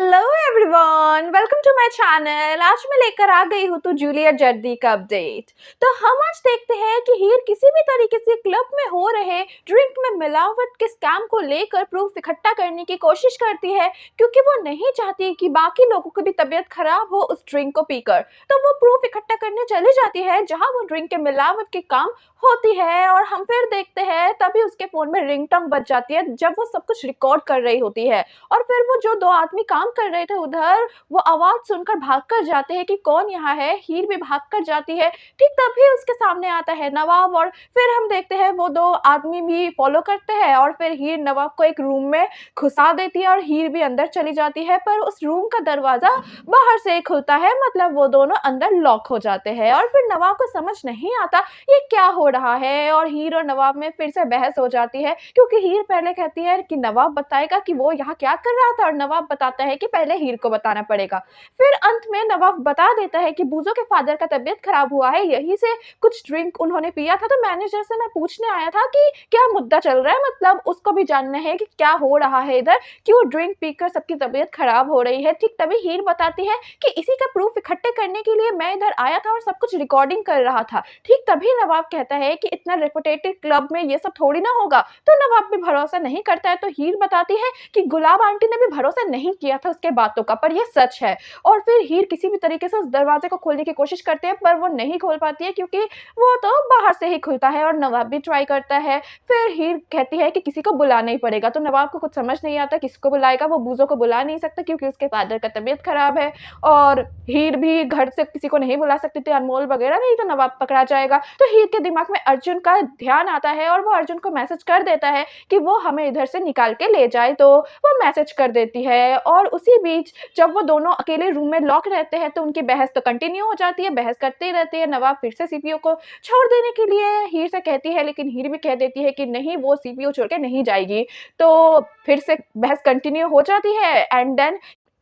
Hello everyone, welcome to my channel. आज मैं लेकर आ गई हूँ तो जूलियट जर्दी का अपडेट। तो हम आज देखते हैं कि हीर किसी भी तरीके से क्लब में हो रहे ड्रिंक में मिलावट के स्कैम को लेकर प्रूफ इकट्ठा करने की कोशिश करती है, क्योंकि वो नहीं चाहती कि बाकी लोगों की भी तबीयत खराब हो उस ड्रिंक को पीकर। तो वो प्रूफ इकट्ठा करने चली जाती है जहाँ वो ड्रिंक के मिलावट के काम होती है, और हम फिर देखते हैं तभी उसके फोन में रिंगटोन बज जाती है जब वो सब कुछ रिकॉर्ड कर रही होती है। और फिर वो जो 2 आदमी काम कर रहे थे उधर, वो आवाज़ सुनकर भागकर जाते हैं कि कौन यहाँ है। हीर भी भागकर जाती है। ठीक तभी उसके सामने आता है नवाब, और फिर हम देखते हैं वो 2 आदमी भी फॉलो करते हैं, और फिर हीर नवाब को एक रूम में घुसा देती है और हीर भी अंदर चली जाती है। पर उस रूम का दरवाज़ा बाहर से ही खुलता है, मतलब वो दोनों अंदर लॉक हो जाते हैं। और फिर नवाब को समझ नहीं आता ये क्या हो रहा है, और हीर और नवाब में फिर से बहस हो जाती है, क्योंकि हीर पहले कहती है कि नवाब बताएगा कि वो यहाँ क्या कर रहा था, और नवाब बताता है कि पहले हीर को बताना पड़ेगा। फिर अंत में नवाब बता देता है कि बूजो के फादर का तबीयत खराब हुआ है, यहीं से कुछ ड्रिंक उन्होंने पिया था, तो मैनेजर से मैं पूछने आया था कि क्या मुद्दा चल रहा है, मतलब उसको भी जानना है कि क्या हो रहा है इधर, क्यों ड्रिंक पीकर सबकी तबीयत खराब हो रही है। ठीक तभी हीर बताती है कि इसी का प्रूफ इकट्ठे करने के लिए मैं इधर आया था और सब कुछ रिकॉर्डिंग कर रहा था। ठीक तभी नवाब कहता है कि इतना रेपुटेटेड क्लब में ये सब थोड़ी ना होगा, तो नवाब भी भरोसा नहीं करता है। तो हीर बताती है कि गुलाब आंटी ने भी भरोसा नहीं किया था उसके बातों का, पर ये सच है। और फिर हीर किसी भी तरीके से उस दरवाजे को खोलने की कोशिश करते हैं, पर वो नहीं खोल पाती है, क्योंकि वो तो बाहर से ही खुलता है, और नवाब भी ट्राई करता है। फिर हीर कहती है कि किसी को बुलाना ही पड़ेगा, तो नवाब को कुछ समझ नहीं आता किसको बुलाएगा। वो बूजो को बुला नहीं सकता क्योंकि उसके फादर का तबीयत खराब है, और हीर भी घर से किसी को नहीं बुला सकती थी, अनमोल वगैरह, नहीं तो नवाब पकड़ा जाएगा। तो हीर के दिमाग में अर्जुन का ध्यान आता है, और वो अर्जुन को मैसेज कर देता है कि वो हमें इधर से निकाल के ले जाए। तो वो मैसेज कर देती है, और उसी बीच जब वो दोनों अकेले रूम में लॉक रहते हैं तो उनकी बहस तो कंटिन्यू हो जाती है, बहस करते ही रहते हैं। नवाब फिर से सीपीयू को छोड़ देने के लिए हीर से कहती है, लेकिन हीर भी कह देती है कि नहीं, वो सीपीयू छोड़ के नहीं जाएगी। तो फिर से बहस कंटिन्यू हो जाती है, एंड देन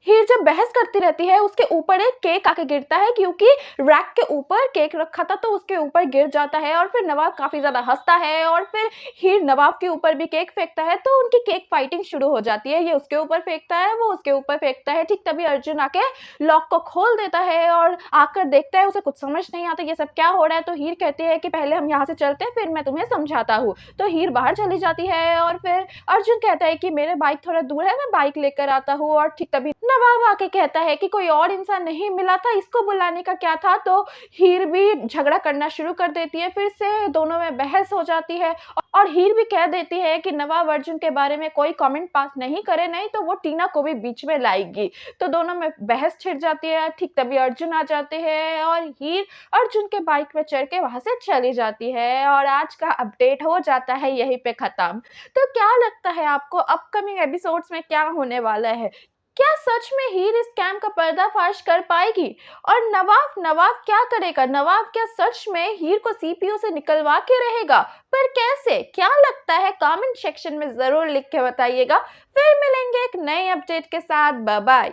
हीर जब बहस करती रहती है उसके ऊपर एक केक आके गिरता है, क्योंकि रैक के ऊपर केक रखा था तो उसके ऊपर गिर जाता है। और फिर नवाब काफी ज्यादा हंसता है, और फिर हीर नवाब के ऊपर भी केक फेंकता है, तो उनकी केक फाइटिंग शुरू हो जाती है। ये उसके ऊपर फेंकता है, वो उसके ऊपर फेंकता है। ठीक तभी अर्जुन आके लॉक को खोल देता है, और आकर देखता है, उसे कुछ समझ नहीं आता ये सब क्या हो रहा है। तो हीर कहती है कि पहले हम यहाँ से चलते हैं, फिर मैं तुम्हें समझाता हूँ। तो हीर बाहर चली जाती है, और फिर अर्जुन कहता है कि मेरे बाइक थोड़ा दूर है, मैं बाइक लेकर आता हूँ। और ठीक तभी नवाब आके कहता है कि कोई और इंसान नहीं मिला था, इसको बुलाने का क्या था। तो हीर भी झगड़ा करना शुरू कर देती है, फिर से दोनों में बहस हो जाती है, और हीर भी कह देती है कि नवाब अर्जुन के बारे में कोई कमेंट पास नहीं करे, नहीं तो वो टीना को भी बीच में लाएगी। तो दोनों में बहस छिड़ जाती है। ठीक तभी अर्जुन आ जाते हैं, और हीर अर्जुन के बाइक में चढ़ के वहां से चली जाती है, और आज का अपडेट हो जाता है यहीं पे खत्म। तो क्या लगता है आपको अपकमिंग एपिसोड्स में क्या होने वाला है? क्या सच में हीर इस स्कैम का पर्दाफाश कर पाएगी? और नवाब नवाब क्या करेगा? नवाब क्या सच में हीर को सीपीयू से निकलवा के रहेगा? पर कैसे? क्या लगता है? कमेंट सेक्शन में जरूर लिख के बताइएगा। फिर मिलेंगे एक नए अपडेट के साथ। Bye bye.